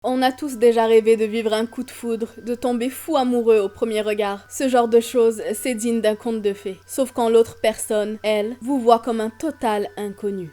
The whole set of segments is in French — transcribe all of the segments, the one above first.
On a tous déjà rêvé de vivre un coup de foudre, de tomber fou amoureux au premier regard. Ce genre de choses, c'est digne d'un conte de fées. Sauf quand l'autre personne, elle, vous voit comme un total inconnu.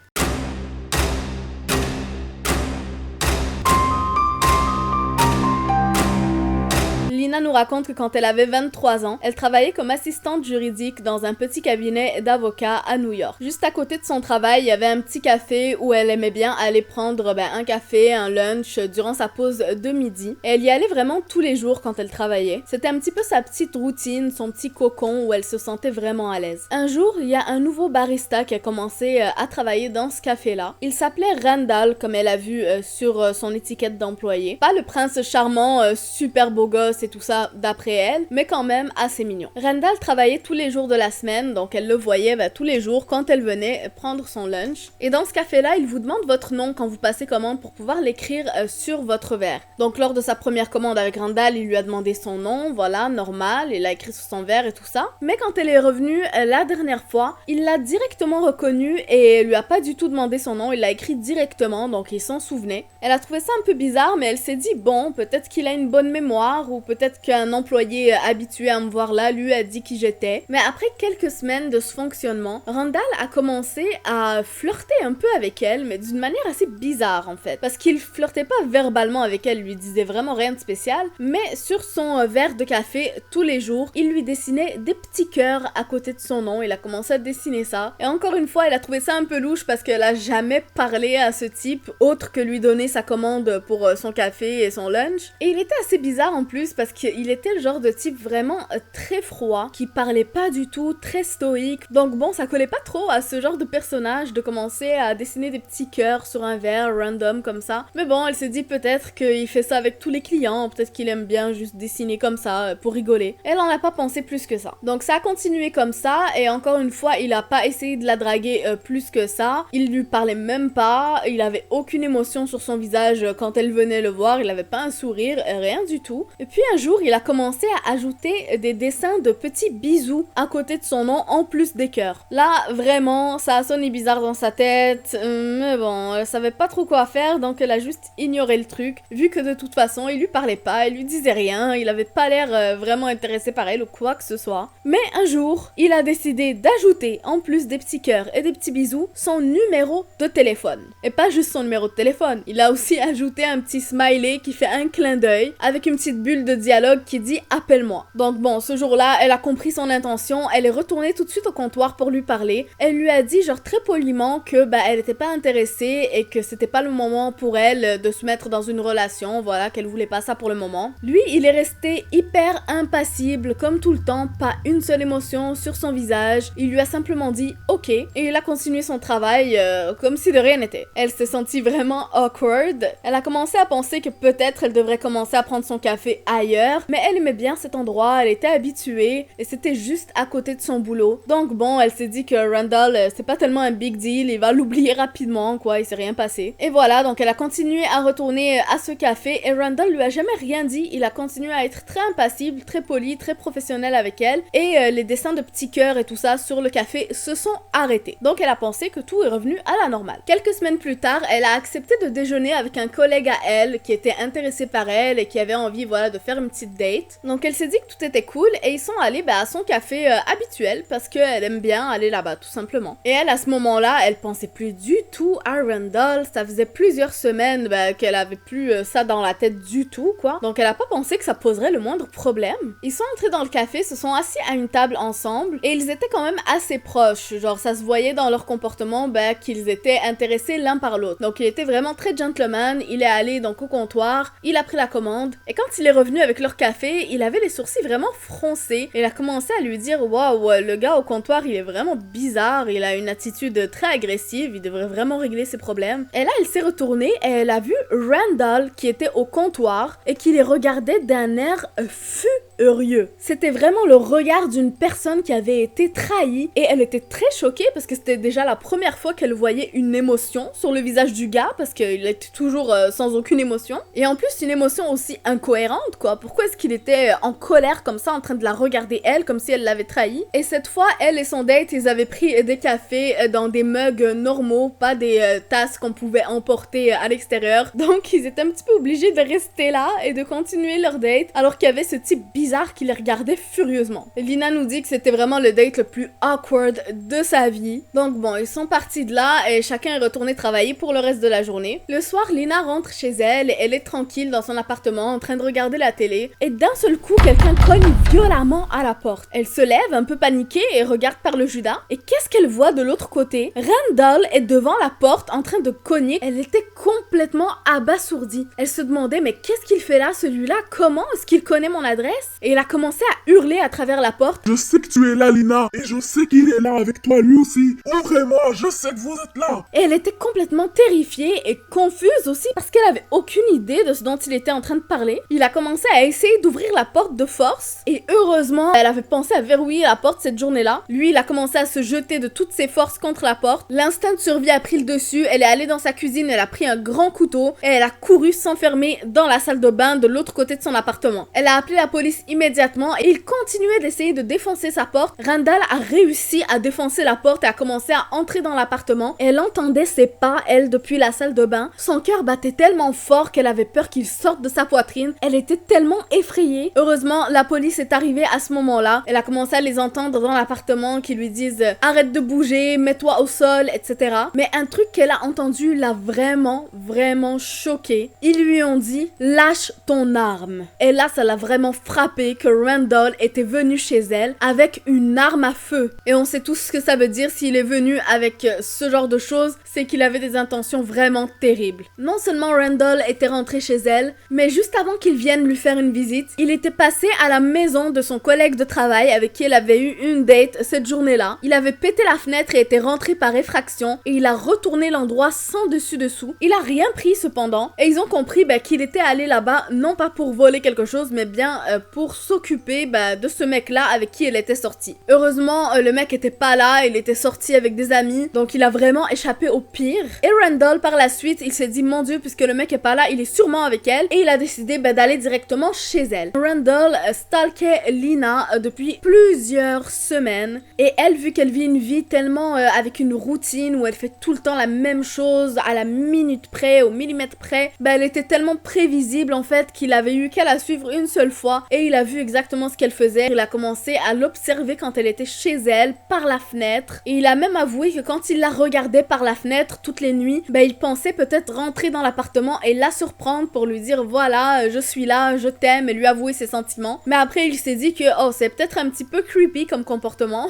Lina nous raconte que quand elle avait 23 ans, elle travaillait comme assistante juridique dans un petit cabinet d'avocats à New York. Juste à côté de son travail, il y avait un petit café où elle aimait bien aller prendre un café, un lunch durant sa pause de midi. Et elle y allait vraiment tous les jours quand elle travaillait. C'était un petit peu sa petite routine, son petit cocon où elle se sentait vraiment à l'aise. Un jour, il y a un nouveau barista qui a commencé à travailler dans ce café-là. Il s'appelait Randall, comme elle a vu sur son étiquette d'employé. Pas le prince charmant, super beau gosse et tout ça d'après elle, mais quand même assez mignon. Randall travaillait tous les jours de la semaine, donc elle le voyait tous les jours quand elle venait prendre son lunch. Et dans ce café-là, il vous demande votre nom quand vous passez commande pour pouvoir l'écrire sur votre verre. Donc lors de sa première commande avec Randall, il lui a demandé son nom, voilà, normal, il l'a écrit sur son verre et tout ça. Mais quand elle est revenue la dernière fois, il l'a directement reconnu et lui a pas du tout demandé son nom, il l'a écrit directement, donc il s'en souvenait. Elle a trouvé ça un peu bizarre, mais elle s'est dit, bon, peut-être qu'il a une bonne mémoire, ou peut-être qu'un employé habitué à me voir là lui a dit qui j'étais. Mais après quelques semaines de ce fonctionnement, Randall a commencé à flirter un peu avec elle, mais d'une manière assez bizarre en fait. Parce qu'il flirtait pas verbalement avec elle, lui disait vraiment rien de spécial, mais sur son verre de café, tous les jours, il lui dessinait des petits cœurs à côté de son nom. Il a commencé à dessiner ça. Et encore une fois, elle a trouvé ça un peu louche parce qu'elle a jamais parlé à ce type, autre que lui donner sa commande pour son café et son lunch. Et il était assez bizarre en plus parce qu'il était le genre de type vraiment très froid, qui parlait pas du tout, très stoïque. Donc bon, ça collait pas trop à ce genre de personnage de commencer à dessiner des petits cœurs sur un verre random comme ça. Mais bon, elle s'est dit peut-être qu'il fait ça avec tous les clients, peut-être qu'il aime bien juste dessiner comme ça pour rigoler. Elle en a pas pensé plus que ça. Donc ça a continué comme ça et encore une fois, il a pas essayé de la draguer plus que ça. Il lui parlait même pas, il avait aucune émotion sur son visage quand elle venait le voir, il avait pas un sourire, rien du tout. Et puis un jour, il a commencé à ajouter des dessins de petits bisous à côté de son nom en plus des cœurs. Là, vraiment, ça a sonné bizarre dans sa tête, mais bon, elle savait pas trop quoi faire, donc elle a juste ignoré le truc, vu que de toute façon, il lui parlait pas, il lui disait rien, il avait pas l'air vraiment intéressé par elle ou quoi que ce soit. Mais un jour, il a décidé d'ajouter, en plus des petits cœurs et des petits bisous, son numéro de téléphone. Et pas juste son numéro de téléphone, il a aussi ajouté un petit smiley qui fait un clin d'œil, avec une petite bulle de dialogue qui dit « appelle-moi ». Donc bon, ce jour-là, elle a compris son intention, elle est retournée tout de suite au comptoir pour lui parler. Elle lui a dit genre très poliment que elle était pas intéressée et que c'était pas le moment pour elle de se mettre dans une relation, voilà, qu'elle voulait pas ça pour le moment. Lui, il est resté hyper impassible, comme tout le temps, pas une seule émotion sur son visage. Il lui a simplement dit « ok » et il a continué son travail comme si de rien n'était. Elle s'est sentie vraiment awkward. Elle a commencé à penser que peut-être elle devrait commencer à prendre son café ailleurs, mais elle aimait bien cet endroit, elle était habituée et c'était juste à côté de son boulot. Donc bon, elle s'est dit que Randall, c'est pas tellement un big deal, il va l'oublier rapidement, quoi, il s'est rien passé. Et voilà, donc elle a continué à retourner à ce café et Randall lui a jamais rien dit, il a continué à être très impassible, très poli, très professionnel avec elle et les dessins de petits cœurs et tout ça sur le café se sont arrêtés. Donc elle a pensé que tout est revenu à la normale. Quelques semaines plus tard, elle a accepté de déjeuner avec un collègue à elle qui était intéressé par elle et qui avait envie, voilà, de faire une petite date. Donc elle s'est dit que tout était cool et ils sont allés à son café habituel parce qu'elle aime bien aller là-bas tout simplement. Et elle, à ce moment-là, elle pensait plus du tout à Randall, ça faisait plusieurs semaines qu'elle avait plus ça dans la tête du tout, quoi. Donc elle a pas pensé que ça poserait le moindre problème. Ils sont entrés dans le café, se sont assis à une table ensemble et ils étaient quand même assez proches, genre ça se voyait dans leur comportement qu'ils étaient intéressés l'un par l'autre. Donc il était vraiment très gentleman, il est allé donc au comptoir, il a pris la commande et quand il est revenu avec leur café, il avait les sourcils vraiment froncés et il a commencé à lui dire « Waouh, le gars au comptoir, il est vraiment bizarre, il a une attitude très agressive, il devrait vraiment régler ses problèmes. » Et là, elle s'est retournée et elle a vu Randall qui était au comptoir et qui les regardait d'un air furieux. C'était vraiment le regard d'une personne qui avait été trahie et elle était très choquée parce que c'était déjà la première fois qu'elle voyait une émotion sur le visage du gars parce qu'il était toujours sans aucune émotion et en plus une émotion aussi incohérente quoi. Pourquoi pourquoi est-ce qu'il était en colère comme ça, en train de la regarder elle, comme si elle l'avait trahi. Et cette fois, elle et son date, ils avaient pris des cafés dans des mugs normaux, pas des tasses qu'on pouvait emporter à l'extérieur. Donc, ils étaient un petit peu obligés de rester là et de continuer leur date, alors qu'il y avait ce type bizarre qui les regardait furieusement. Lina nous dit que c'était vraiment le date le plus awkward de sa vie. Donc bon, ils sont partis de là et chacun est retourné travailler pour le reste de la journée. Le soir, Lina rentre chez elle et elle est tranquille dans son appartement en train de regarder la télé. Et d'un seul coup, quelqu'un cogne violemment à la porte. Elle se lève un peu paniquée et regarde par le Judas. Et qu'est-ce qu'elle voit de l'autre côté? Randall est devant la porte en train de cogner. Elle était complètement abasourdie. Elle se demandait mais qu'est-ce qu'il fait là celui-là? Comment est-ce qu'il connaît mon adresse? Et elle a commencé à hurler à travers la porte. Je sais que tu es là, Lina, et je sais qu'il est là avec toi lui aussi. Ouvrez-moi, je sais que vous êtes là. Et elle était complètement terrifiée et confuse aussi parce qu'elle avait aucune idée de ce dont il était en train de parler. Il a commencé à essayer d'ouvrir la porte de force et heureusement, elle avait pensé à verrouiller la porte cette journée-là. Lui, il a commencé à se jeter de toutes ses forces contre la porte. L'instinct de survie a pris le dessus. Elle est allée dans sa cuisine, elle a pris un grand couteau et elle a couru s'enfermer dans la salle de bain de l'autre côté de son appartement. Elle a appelé la police immédiatement et il continuait d'essayer de défoncer sa porte. Randall a réussi à défoncer la porte et a commencé à entrer dans l'appartement. Elle entendait ses pas, elle, depuis la salle de bain. Son cœur battait tellement fort qu'elle avait peur qu'il sorte de sa poitrine. Elle était tellement effrayée. Heureusement, la police est arrivée à ce moment-là. Elle a commencé à les entendre dans l'appartement qui lui disent « Arrête de bouger, mets-toi au sol, etc. » Mais un truc qu'elle a entendu l'a vraiment choquée. Ils lui ont dit « Lâche ton arme ». Et là, ça l'a vraiment frappée que Randall était venu chez elle avec une arme à feu. Et on sait tous ce que ça veut dire s'il est venu avec ce genre de choses, c'est qu'il avait des intentions vraiment terribles. Non seulement Randall était rentré chez elle, mais juste avant qu'il vienne lui faire une visite, il était passé à la maison de son collègue de travail avec qui elle avait eu une date cette journée-là. Il avait pété la fenêtre et était rentré par effraction et il a retourné l'endroit sans dessus-dessous. Il a rien pris cependant et ils ont compris qu'il était allé là-bas non pas pour voler quelque chose mais bien pour s'occuper de ce mec-là avec qui elle était sortie. Heureusement, le mec était pas là, il était sorti avec des amis, donc il a vraiment échappé au pire. Et Randall, par la suite, il s'est dit, mon Dieu, puisque le mec est pas là, il est sûrement avec elle, et il a décidé d'aller directement chez elle. Randall stalkait Lina depuis plusieurs semaines, et elle, vu qu'elle vit une vie tellement avec une routine où elle fait tout le temps la même chose, à la minute près, au millimètre près, elle était tellement prévisible en fait qu'il avait eu qu'à la suivre une seule fois, et il a vu exactement ce qu'elle faisait. Il a commencé à l'observer quand elle était chez elle, par la fenêtre, et il a même avoué que quand il la regardait par la fenêtre toutes les nuits, il pensait peut-être rentrer dans l'appartement et la surprendre pour lui dire voilà, je suis là, je t'aime, et lui avouer ses sentiments. Mais après, il s'est dit que c'est peut-être un petit peu creepy comme comportement,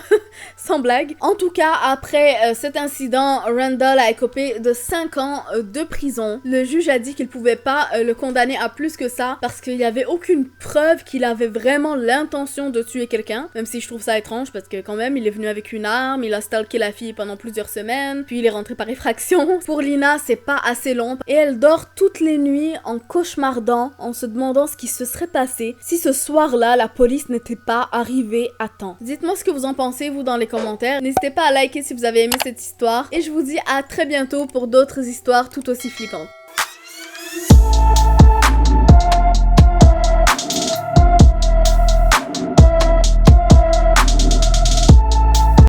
sans blague. En tout cas, après cet incident, Randall a écopé de 5 ans de prison. Le juge a dit qu'il pouvait pas le condamner à plus que ça parce qu'il y avait aucune preuve qu'il avait vraiment l'intention de tuer quelqu'un, même si je trouve ça étrange parce que quand même, il est venu avec une arme, il a stalké la fille pendant plusieurs semaines, puis il est rentré par effraction. Pour Lina, c'est pas assez long et elle dort toutes les nuits en cauchemardant, en se demandant ce qui se serait passé si ce soir-là, la police n'était pas arrivée à temps. Dites-moi ce que vous en pensez, vous, dans les commentaires. N'hésitez pas à liker si vous avez aimé cette histoire et je vous dis à très bientôt pour d'autres histoires tout aussi flippantes.